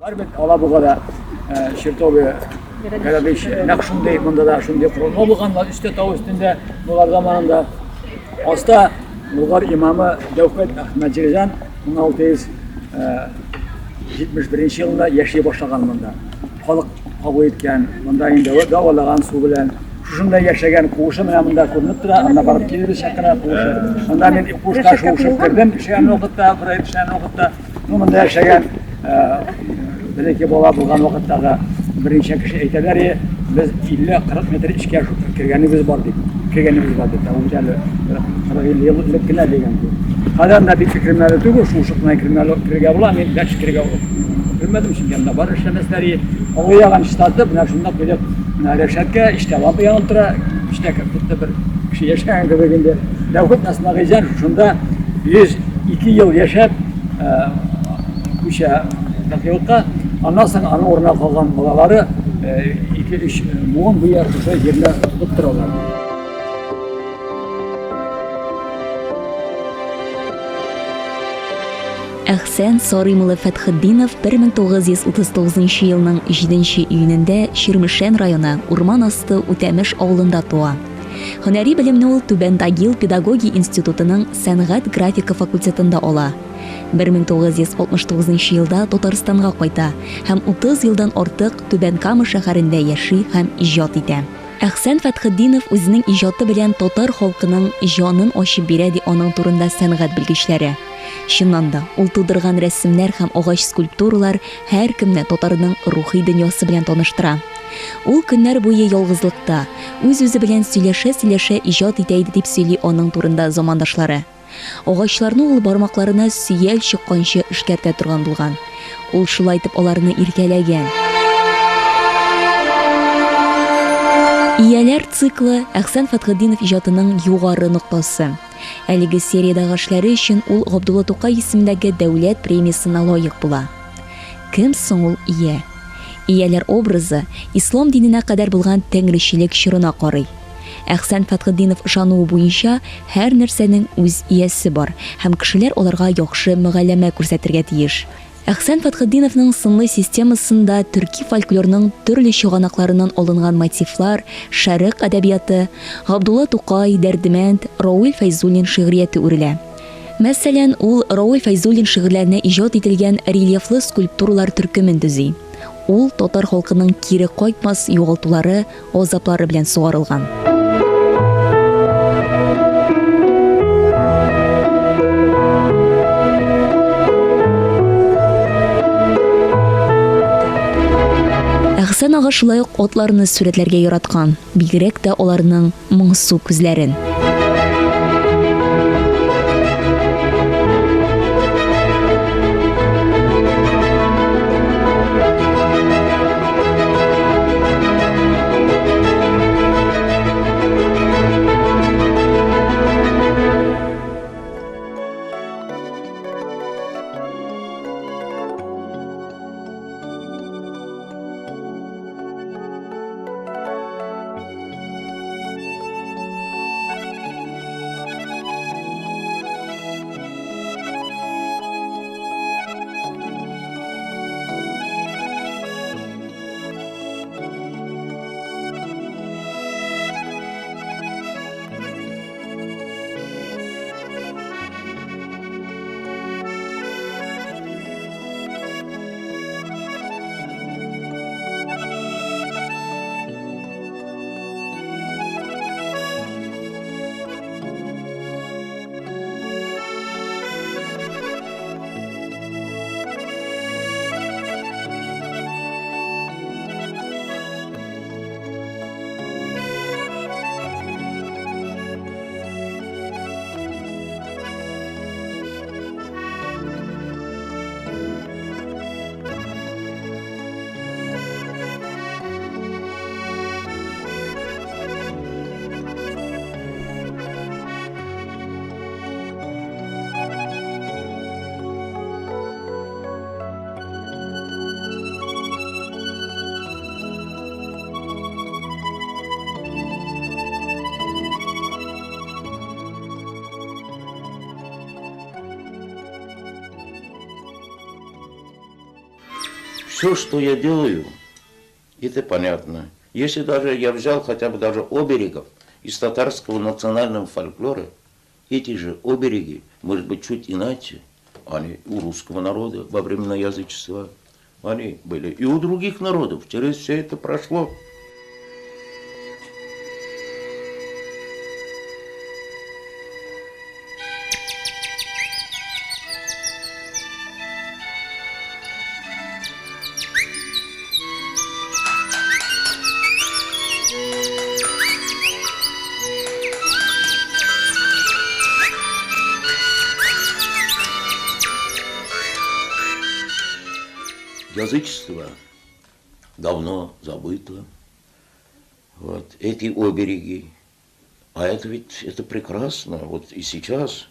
Barbet Alabuga'da Şirtobi Galabiş Nakşundi bunda da şundi kurulma olganlar üstte tavu üstünde bunlar zamanında Asta Bulgar imamı Devlet Ahmet Cirizan 1671 yılında yaşaya başlagan bunda. Halk kabul etken, bunda indi davalagan su bilen şunda yaşayan kuşu menamında ko'rinib turadi. Ana barib kelib shaqirib kuşu. Bunda men kuşqa şo'shib kirdim. O'shan vaqtda, bir o'shan vaqtda bunda yaşayan bir-iki bola bo'lgan vaqtdagi birinchi kishi aytadilar, biz 50-40 metr ichga kirganimiz bor deb. Kirganimiz bor deb. Unchalik 40 yilliklar degan. Qadamda bir fikrimlar tugul, shu shiqmay kirgan bo'lar, men hech kirgan bilmedim şimdi var işlemesleri oyagan iştadı buna şunda böyle reşatga iştevabı yanıltıra işte bitti bir kişi yaşayan göbeğinde Davut nasıl gaycan şunda 102 yıl yaşap bu şey dakika ondan sonra ana oruna kalan balaları iki iş muğun bu yerine tutup duruyorlar. Әхсән Сарыймулы Фәтхетдинов 1939 елның 7 июнендә Ширмешән районы Урман асты Үтәмеш авылында туа. Һөнәри белемне ул Түбән Тагил педагогия институтының сәнгать графика факультетында ала. 1969 елда Татарстанга кайта һәм 30 елдан артык Түбән Кама шәһәрендә яши һәм иҗат итә. Әхсән Фәтхетдинов үзенең иҗаты белән татар халкының җанын ачып бирә ди аның турында сәнгать белгечләре. Чыннан да, ул тудырган рәсемнәр һәм агач скульптуралар һәр кемне татарның рухи дөньясы белән таныштыра. Ул көннәр буе ялгызлыкта, үз-үзе белән сөйләшә иҗат итә иде дип сөйли аның турында замандашлары. Агачларны ул бармакларына сөял чыкканчы эшкәртә торган булган. Ул шулай итеп аларны иркәләгән. Ияләр циклы Әхсән Фәтхетдинов иҗатының югары ноктасы. Әлеге сериядагы эшләре өчен ул Габдулла Тукай исемендәге дәүләт премиясына лаек була. Кем соң ул ия? Ияләр образы ислам диненә кадәр булган тәңречелек чорына карый. Әхсән Фәтхетдинов ышануы буенча һәр нәрсәнең үз иясе бар һәм кешеләр аларга яхшы мөгамәлә күрсәтергә тиеш. Әхсән Фәтхетдиновның сынлы системасында төрки фольклорның төрле чыганакларыннан алынган мотивлар, шәрык әдәбияты, Габдулла Тукай, Дәрдемәнд, Рауил Фәйзуллин шигърияте үрелә. Мәсәлән, ул Рауил Фәйзуллин шигырьләренә иҗат ителгән рельефлы скульптуралар төркемен төзи. Ул татар халкының кире кайтмас югалтулары, азаплары белән сугарылган. Әхсән ага шулай ук атларны сүрәтләргә яраткан, бигрәк тә аларның моңсу күзләрен. все, что я делаю, это понятно. Если даже я взял хотя бы даже оберегов из татарского национального фольклора, эти же обереги, может быть, чуть иначе, они у русского народа во времена язычества, они были и у других народов. Через все это прошло. Язычество давно забыто. Вот эти обереги. А это ведь это прекрасно. Вот и сейчас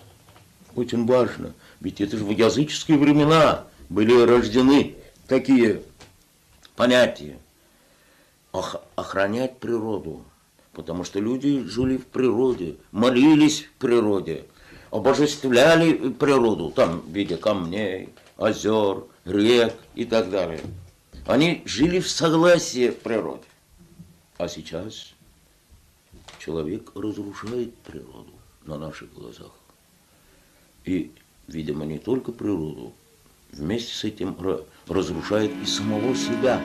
очень важно. Ведь это же в языческие времена были рождены такие понятия. Охранять природу. Потому что люди жили в природе, молились в природе, обожествляли природу, там в виде камней, озер, рек и так далее. Они жили в согласии в природе. А сейчас человек разрушает природу на наших глазах. И, видимо, не только природу, вместе с этим разрушает и самого себя.